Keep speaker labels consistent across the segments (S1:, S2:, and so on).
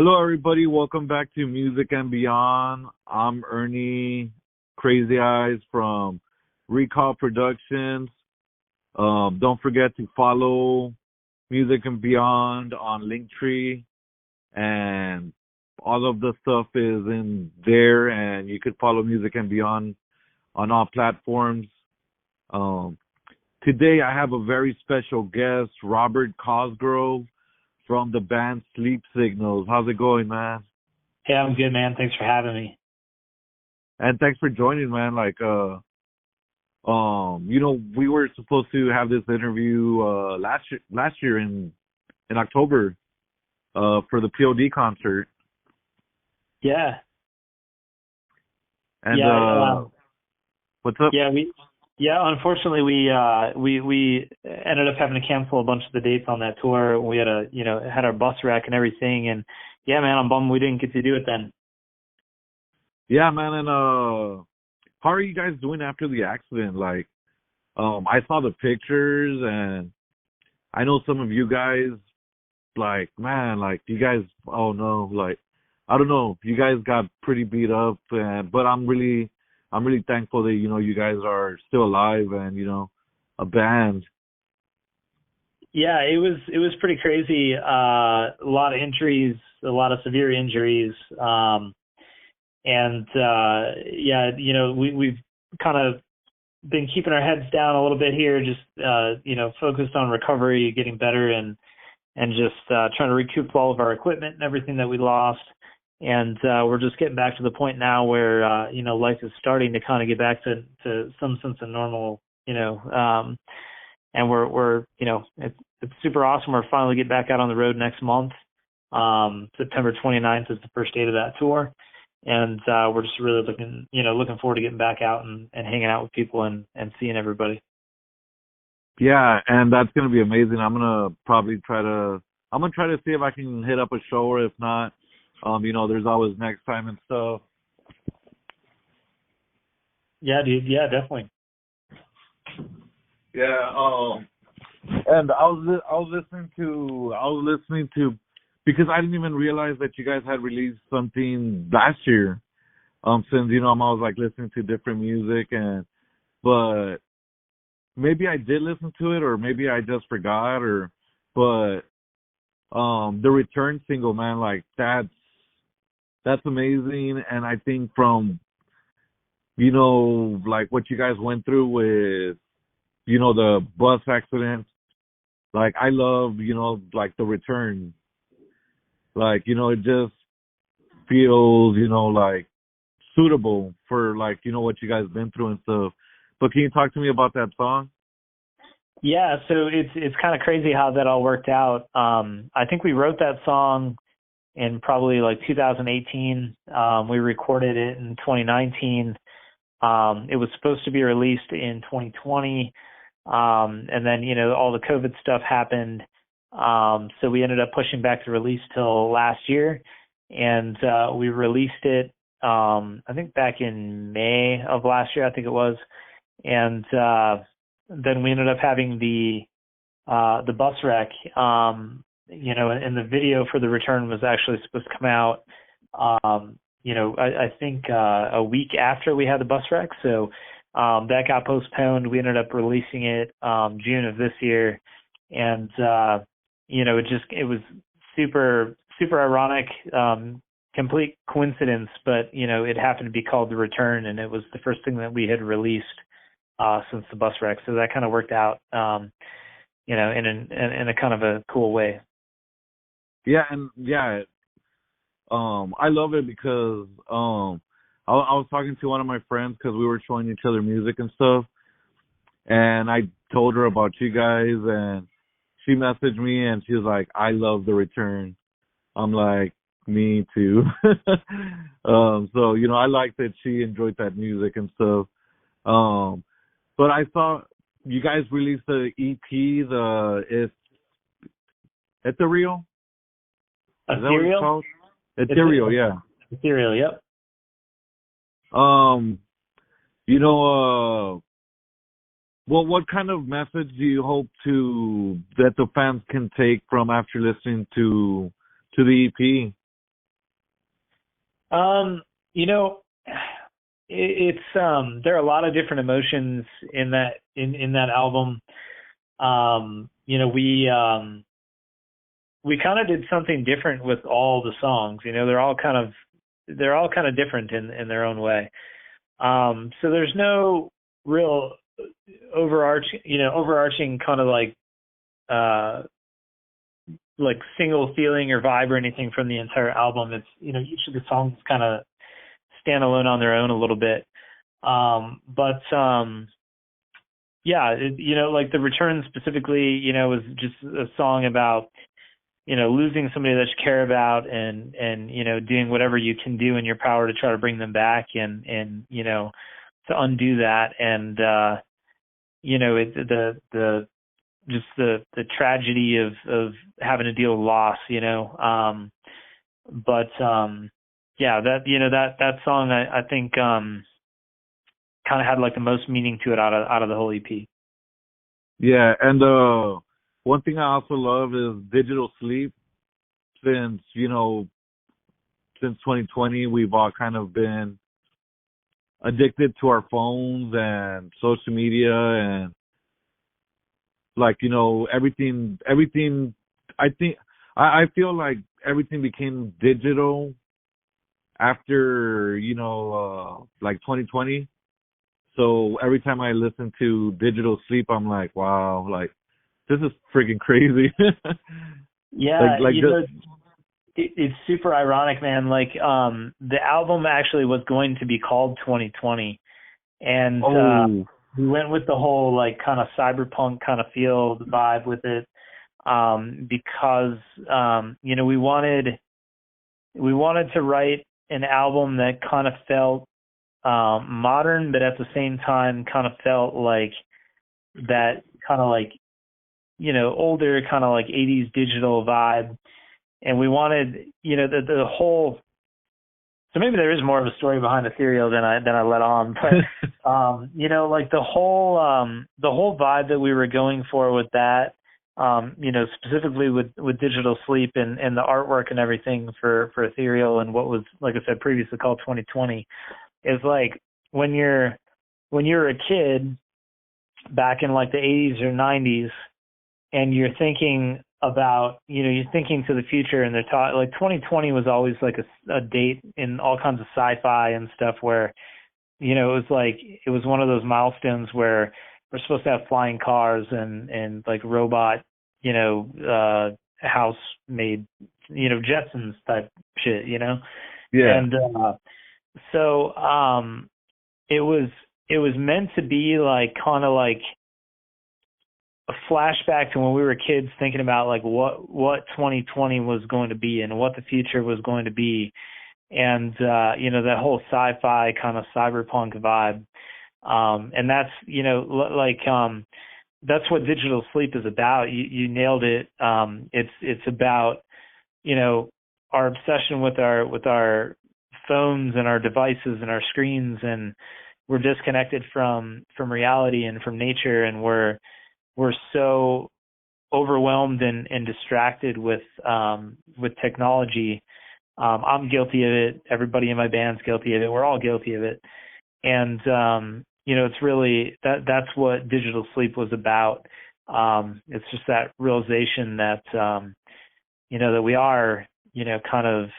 S1: Hello, everybody. Welcome back to Music and Beyond. I'm Ernie Crazy Eyes from Recall Productions. Don't forget to follow Music and Beyond on Linktree, and all of the stuff is in there. And you could follow Music and Beyond on all platforms. Um, Today, I have a very special guest, Robert Cosgrove from the band Sleep Signals. How's it going, man?
S2: Hey, I'm good, man. Thanks for having me.
S1: And thanks for joining, man. We were supposed to have this interview last year in October for the POD concert.
S2: Yeah.
S1: And
S2: Yeah.
S1: what's up?
S2: Unfortunately, we ended up having to cancel a bunch of the dates on that tour. We had had our bus wreck and everything, and yeah, man, I'm bummed we didn't get to do it then.
S1: Yeah, man. And how are you guys doing after the accident? I saw the pictures, and I know some of you guys, you guys, oh no, I don't know, you guys got pretty beat up, but I'm really thankful that, you guys are still alive and, a band.
S2: Yeah, it was pretty crazy. A lot of injuries, a lot of severe injuries. We've kind of been keeping our heads down a little bit here, just, focused on recovery, getting better and just trying to recoup all of our equipment and everything that we lost. And we're just getting back to the point now where, life is starting to kind of get back to some sense of normal, and we're it's super awesome. We're finally getting back out on the road next month. September 29th is the first date of that tour. And we're just really looking forward to getting back out and hanging out with people and seeing everybody.
S1: Yeah, and that's going to be amazing. I'm going to try to see if I can hit up a show, or if not, there's always next time and stuff.
S2: Yeah, dude. Yeah, definitely.
S1: Yeah. And I was listening to, because I didn't even realize that you guys had released something last year. Since I'm always listening to different music, but maybe I did listen to it, or maybe I just forgot, but the Return single, man, that's amazing. And I think from, what you guys went through with, the bus accident, I love, the Return. It just feels, suitable for, what you guys been through and stuff. But can you talk to me about that song?
S2: Yeah, so it's kind of crazy how that all worked out. I think we wrote that song in probably 2018. We recorded it in 2019. It was supposed to be released in 2020. And then, all the COVID stuff happened. So we ended up pushing back the release till last year. And we released it, I think back in May of last year, I think it was. And then we ended up having the bus wreck. And the video for the Return was actually supposed to come out, I think a week after we had the bus wreck. So that got postponed. We ended up releasing it June of this year. And, it was super, super ironic, complete coincidence, but, it happened to be called The Return, and it was the first thing that we had released since the bus wreck. So that kind of worked out, in a kind of a cool way.
S1: Yeah, and I love it because I was talking to one of my friends because we were showing each other music and stuff, and I told her about you guys, and she messaged me and she was like, "I love The Return." I'm like, "Me too." So I like that she enjoyed that music and stuff. But I saw you guys released the EP, the Ethereal. Is that what it's called? Ethereal, yeah.
S2: Ethereal, yep.
S1: What kind of message do you hope that the fans can take from after listening to the EP?
S2: You know, it's there are a lot of different emotions in that album. You know, we kind of did something different with all the songs. You know, they're all kind of different in their own way. So there's no real overarching kind of uh like single feeling or vibe or anything from the entire album. It's, you know, each of the songs kind of stand alone on their own a little bit. But yeah, you know, like The Return specifically, you know, was just a song about, you know, losing somebody that you care about, and you know, doing whatever you can do in your power to try to bring them back, and you know, to undo that. And you know, the just the tragedy of having to deal with loss, you know. But yeah, that, you know, that song, I think kind of had like the most meaning to it out of the whole EP.
S1: Yeah, and one thing I also love is Digital Sleep. Since, you know, since 2020, we've all kind of been addicted to our phones and social media, and like, you know, everything. I feel like everything became digital after, you know, like 2020. So every time I listen to Digital Sleep, I'm like, wow, like this is freaking crazy.
S2: Yeah,
S1: like
S2: you know,
S1: just
S2: it's super ironic, man. Like, the album actually was going to be called 2020, and
S1: oh
S2: we went with the whole like kind of cyberpunk kind of feel, the vibe with it, because you know, we wanted to write an album that kind of felt modern, but at the same time kind of felt like that kind of like, you know, older kind of like 80s digital vibe. And we wanted, you know, the whole, so maybe there is more of a story behind Ethereal than I let on, but you know, like the whole vibe that we were going for with that, you know, specifically with Digital Sleep, and the artwork and everything for Ethereal, and what was, like I said, previously called 2020, is like when you're a kid back in like the 80s or 90s, and you're thinking about, you know, you're thinking to the future, and they're taught like 2020 was always like a date in all kinds of sci-fi and stuff where, you know, it was like, it was one of those milestones where we're supposed to have flying cars and like robot, you know, house made, you know, Jetsons type shit, you know.
S1: yeah,
S2: And so it was meant to be like kind of like a flashback to when we were kids, thinking about like what 2020 was going to be and what the future was going to be, and you know, that whole sci-fi kind of cyberpunk vibe, and that's, you know, that's what Digital Sleep is about. You nailed it. It's about, you know, our obsession with our phones and our devices and our screens, and we're disconnected from reality and from nature, and we're so overwhelmed and distracted with technology. I'm guilty of it. Everybody in my band's guilty of it. We're all guilty of it. And you know, it's really that's what Digital Sleep was about. It's just that realization that you know, that we are, you know, kind of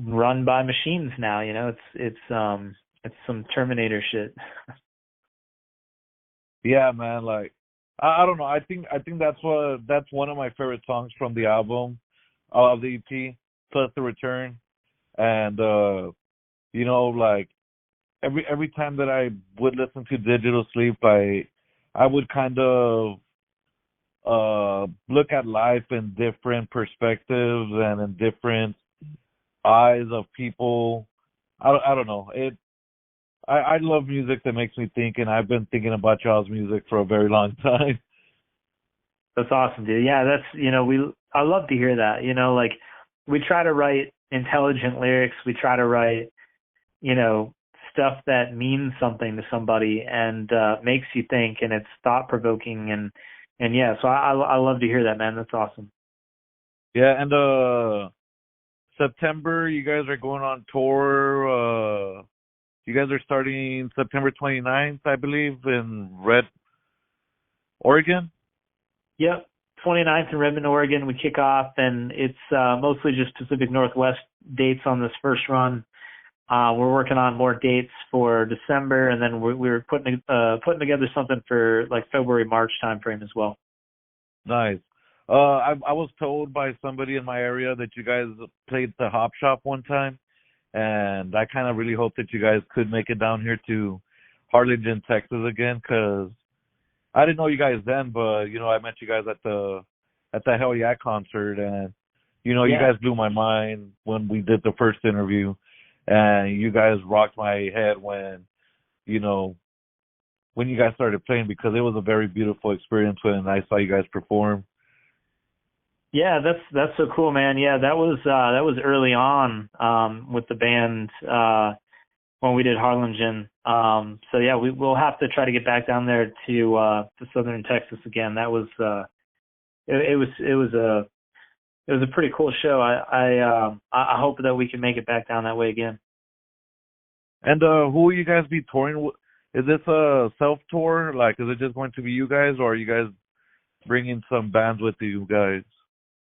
S2: run by machines now. You know, it's some Terminator shit.
S1: yeah, man. Like I don't know. I think that's one of my favorite songs from the album, of the EP, plus The Return. And you know, like every time that I would listen to Digital Sleep, I would kind of look at life in different perspectives and in different eyes of people. I don't know. I love music that makes me think, and I've been thinking about y'all's music for a very long time.
S2: That's awesome, dude. Yeah, that's, you know, I love to hear that. You know, like, we try to write intelligent lyrics. We try to write, you know, stuff that means something to somebody and makes you think, and it's thought provoking, and yeah. So I love to hear that, man. That's awesome.
S1: Yeah, and September, you guys are going on tour. You guys are starting September 29th, I believe, in Red, Oregon.
S2: Yep. 29th in Redmond, Oregon, we kick off, and it's mostly just Pacific Northwest dates on this first run. We're working on more dates for December, and then we're putting together something for like February, March timeframe as well.
S1: Nice. I was told by somebody in my area that you guys played the Hop Shop one time, and I kind of really hope that you guys could make it down here to Harlingen, Texas again, because I didn't know you guys then, but I met you guys at the Hell Yeah concert, and you guys blew my mind when we did the first interview, and you guys rocked my head when you guys started playing, because it was a very beautiful experience when I saw you guys perform.
S2: Yeah, that's so cool, man. Yeah, that was early on with the band when we did Harlingen. So yeah, we'll have to try to get back down there to Southern Texas again. That was it was a pretty cool show. I hope that we can make it back down that way again.
S1: And who will you guys be touring with? Is this a self tour? Like, is it just going to be you guys, or are you guys bringing some bands with you guys?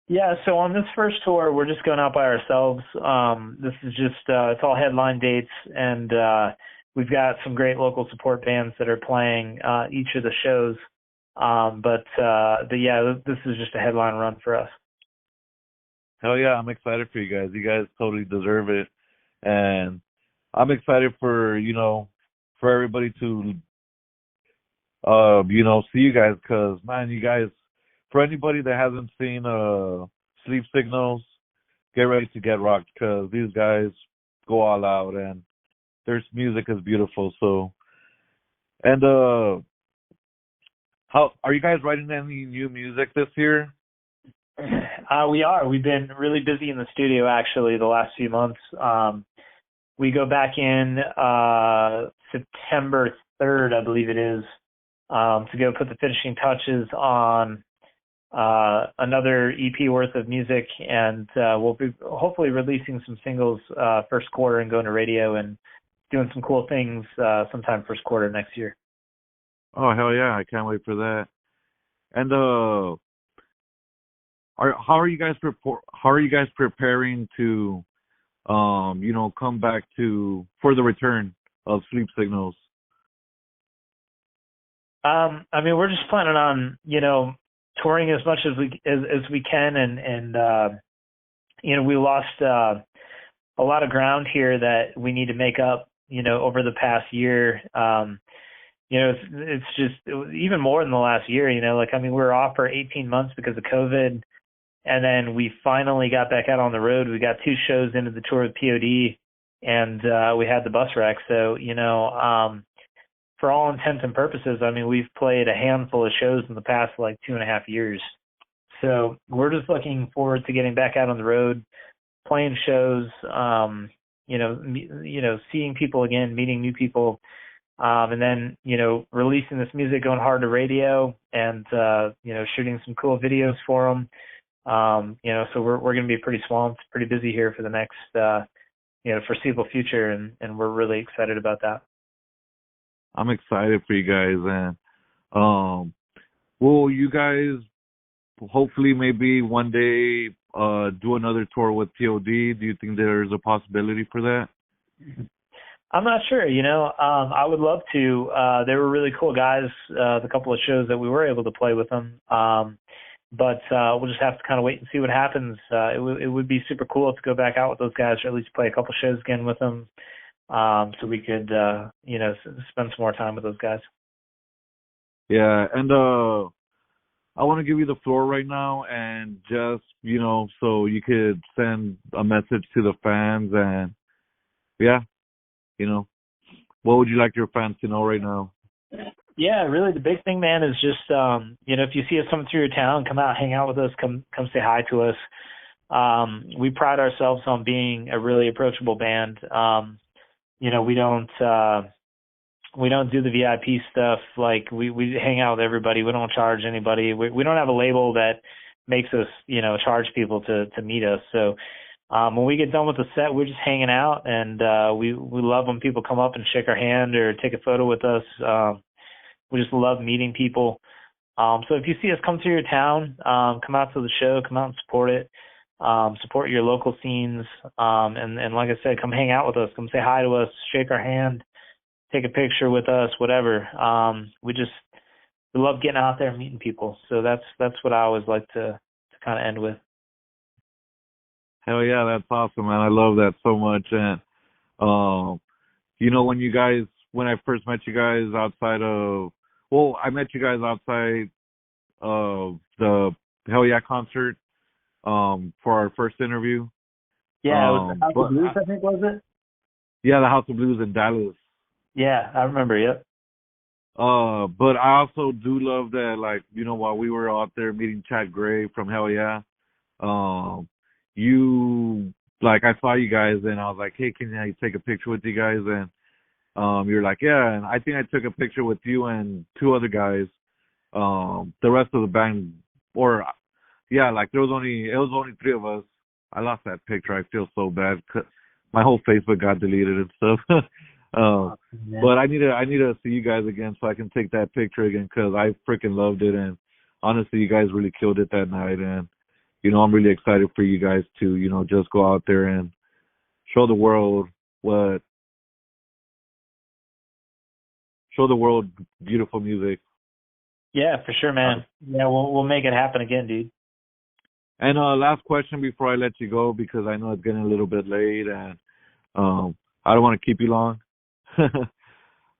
S2: Yeah, so on this first tour, we're just going out by ourselves. This is just, it's all headline dates, and we've got some great local support bands that are playing each of the shows. But yeah, this is just a headline run for us.
S1: Hell yeah, I'm excited for you guys. You guys totally deserve it. And I'm excited for, for everybody to, see you guys, because, man, you guys, for anybody that hasn't seen Sleep Signals, get ready to get rocked, because these guys go all out, and their music is beautiful. So, and how are you guys writing any new music this year?
S2: We are. We've been really busy in the studio actually the last few months. We go back in September 3rd, I believe it is, to go put the finishing touches on another EP worth of music, and we'll be hopefully releasing some singles first quarter and going to radio and doing some cool things sometime first quarter next year.
S1: Oh, hell yeah, I can't wait for that. And how are you guys preparing to come back for the return of Sleep Signals?
S2: I mean, we're just planning on touring as much as we can, and we lost a lot of ground here that we need to make up over the past year. It's just even more than the last year. We were off for 18 months because of COVID, and then we finally got back out on the road. We got 2 shows into the tour with POD, and we had the bus wreck. So for all intents and purposes, we've played a handful of shows in the past 2.5 years. So we're just looking forward to getting back out on the road, playing shows, seeing people again, meeting new people, and then, releasing this music, going hard to radio, and, shooting some cool videos for them. So we're going to be pretty swamped, pretty busy here for the next, foreseeable future, and we're really excited about that.
S1: I'm excited for you guys, and will you guys hopefully maybe one day do another tour with POD? Do you think there's a possibility for that?
S2: I'm not sure. I would love to. They were really cool guys. The couple of shows that we were able to play with them, but we'll just have to kind of wait and see what happens. It would be super cool to go back out with those guys, or at least play a couple shows again with them. So we could, spend some more time with those guys.
S1: Yeah, and I want to give you the floor right now, and just, so you could send a message to the fans, and yeah, what would you like your fans to know right now?
S2: Yeah, really the big thing, man, is just, if you see us coming through your town, come out, hang out with us, come say hi to us. We pride ourselves on being a really approachable band. We don't do the VIP stuff. We hang out with everybody. We don't charge anybody. We don't have a label that makes us, charge people to meet us. So When we get done with the set, we're just hanging out, and we love when people come up and shake our hand or take a photo with us. We just love meeting people. So if you see us come through your town, come out to the show, come out and support it. Support your local scenes, and like I said, come hang out with us, come say hi to us, shake our hand, take a picture with us, whatever. We love getting out there and meeting people. So that's what I always like to kind of end with.
S1: Hell yeah, that's awesome, man. I love that so much. And when I first met you guys I met you guys outside of the Hell Yeah concert for our first interview.
S2: Yeah, it was the House of Blues, I think, was it?
S1: Yeah, the House of Blues in Dallas.
S2: Yeah, I remember, yep.
S1: But I also do love that, like, while we were out there meeting Chad Gray from Hell Yeah, I saw you guys and I was like, hey, can I take a picture with you guys? And you're like, yeah, and I think I took a picture with you and two other guys. The rest of the band, it was only three of us. I lost that picture. I feel so bad. My whole Facebook got deleted and stuff. But I need to see you guys again so I can take that picture again because I freaking loved it. And honestly, you guys really killed it that night. And, I'm really excited for you guys to, just go out there and show the world beautiful music.
S2: Yeah, for sure, man. Yeah, we'll make it happen again, dude.
S1: And last question before I let you go, because I know it's getting a little bit late, and I don't want to keep you long.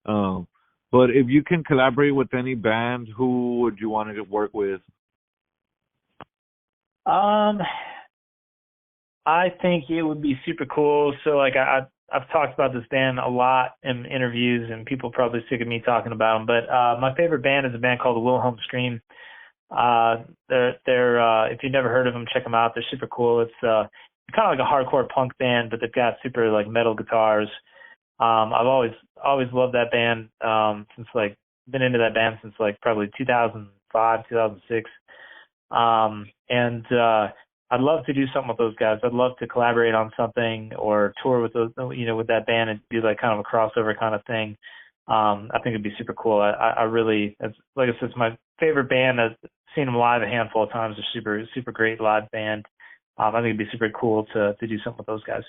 S1: But if you can collaborate with any band, who would you want to work with?
S2: I think it would be super cool. So, like, I've talked about this band a lot in interviews, and people probably sick of me talking about them. But my favorite band is a band called the Wilhelm Scream. They're if you've never heard of them, check them out. They're super cool. It's kind of like a hardcore punk band, but they've got super like metal guitars. I've always loved that band since like been into that band since like probably 2005, 2006. And I'd love to do something with those guys. I'd love to collaborate on something or tour with those, with that band and do like kind of a crossover kind of thing. I think it'd be super cool. I really, like I said, it's my favorite band. I've seen them live a handful of times. They're super, super great live band. I think it'd be super cool to do something with those guys.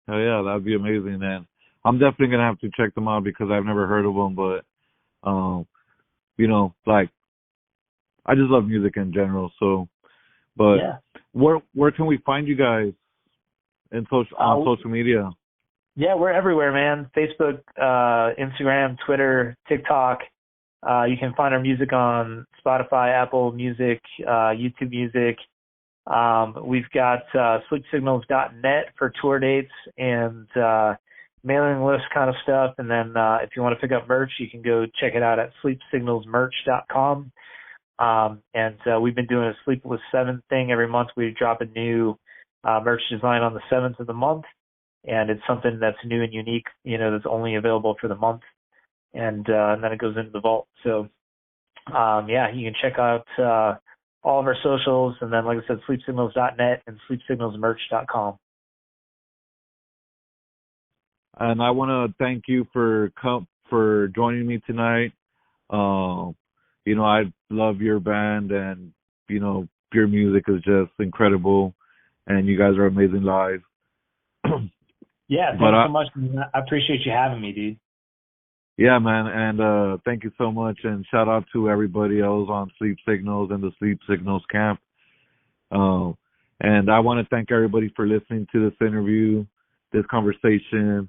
S1: Oh yeah, that'd be amazing, man. I'm definitely gonna have to check them out because I've never heard of them, but I just love music in general. So, but yeah. Where can we find you guys on social media?
S2: Yeah, we're everywhere, man. Facebook, Instagram, Twitter, TikTok. You can find our music on Spotify, Apple Music, YouTube Music. We've got sleepsignals.net for tour dates and mailing list kind of stuff. And then if you want to pick up merch, you can go check it out at sleepsignalsmerch.com. And we've been doing a Sleepless 7 thing every month. We drop a new merch design on the 7th of the month. And it's something that's new and unique, that's only available for the month. And then it goes into the vault. So, you can check out all of our socials. And then, like I said, sleepsignals.net and sleepsignalsmerch.com.
S1: And I want to thank you for joining me tonight. I love your band and, your music is just incredible. And you guys are amazing live.
S2: Yeah, thanks so much. I appreciate you having me, dude.
S1: Yeah, man, and thank you so much, and shout out to everybody else on Sleep Signals and the Sleep Signals camp. And I want to thank everybody for listening to this interview, this conversation.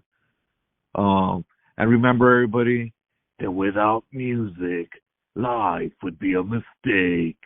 S1: And remember, everybody, that without music, life would be a mistake.